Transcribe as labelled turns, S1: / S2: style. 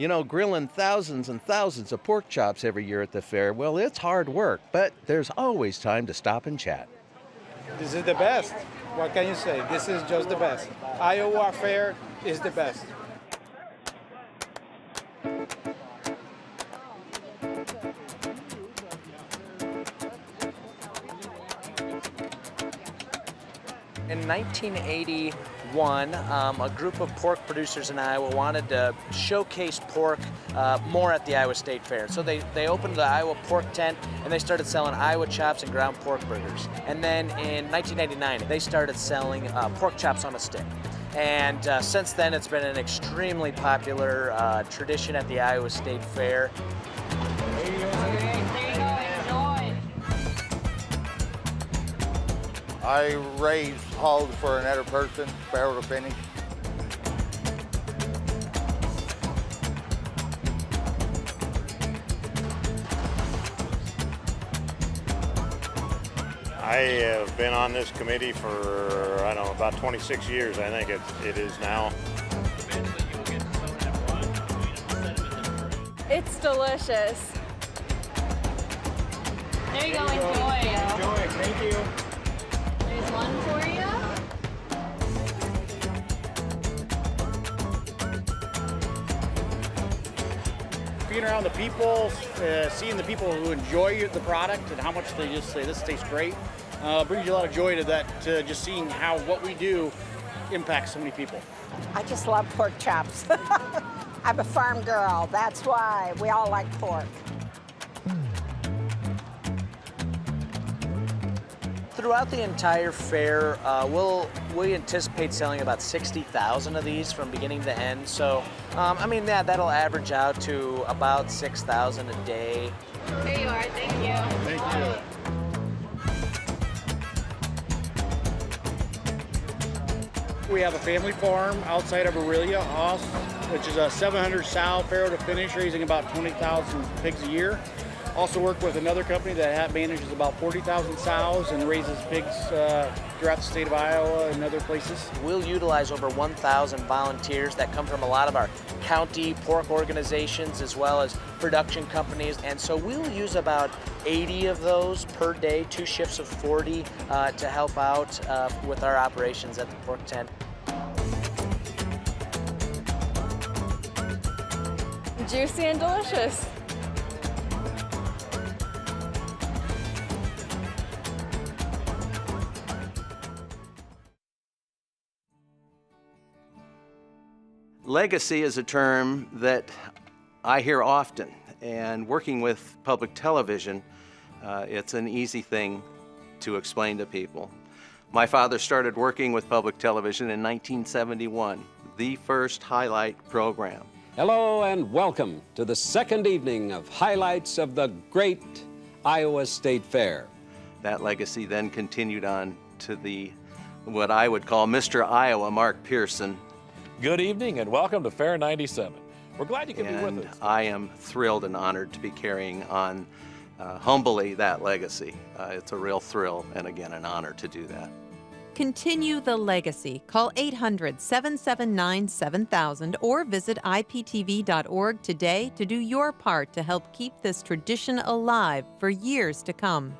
S1: You know, grilling thousands and thousands of pork chops every year at the fair, well, it's hard work, but there's always time to stop and chat.
S2: This is the best. What can you say? This is just the best. Iowa Fair is the best.
S3: In 1981, a group of pork producers in Iowa wanted to showcase pork more at the Iowa State Fair. So they opened the Iowa Pork Tent and they started selling Iowa chops and ground pork burgers. And then in 1999, they started selling pork chops on a stick. And since then, it's been an extremely popular tradition at the Iowa State Fair.
S4: I raise hogs for another person, barrel to finish.
S5: I have been on this committee for, I don't know, about 26 years, I think it is now.
S6: It's delicious. There you go, enjoy.
S2: Enjoy, thank you.
S6: There's one for you.
S2: Being around the people, seeing the people who enjoy the product and how much they just say this tastes great, brings you a lot of joy to that, to just seeing how what we do impacts so many people.
S7: I just love pork chops. I'm a farm girl, that's why we all like pork.
S3: Throughout the entire fair, we anticipate selling about 60,000 of these from beginning to end. So, I mean, yeah, that'll average out to about 6,000 a day.
S6: There you are, thank you.
S2: Thank you. We have a family farm outside of Aurelia, Haas, which is a 700 sow farrow to finish, raising about 20,000 pigs a year. Also work with another company that manages about 40,000 sows and raises pigs throughout the state of Iowa and other places.
S3: We'll utilize over 1,000 volunteers that come from a lot of our county pork organizations as well as production companies. And so we'll use about 80 of those per day, 2 shifts of 40 to help out with our operations at the pork tent.
S6: Juicy and delicious.
S1: Legacy is a term that I hear often, and working with public television, it's an easy thing to explain to people. My father started working with public television in 1971, the first highlight program.
S8: Hello and welcome to the second evening of highlights of the great Iowa State Fair.
S1: That legacy then continued on to what I would call Mr. Iowa, Mark Pearson.
S9: Good evening and welcome to Fair 97. We're glad you can be with us.
S1: I am thrilled and honored to be carrying on humbly that legacy. It's a real thrill and again an honor to do that.
S10: Continue the legacy. Call 800-779-7000 or visit iptv.org today to do your part to help keep this tradition alive for years to come.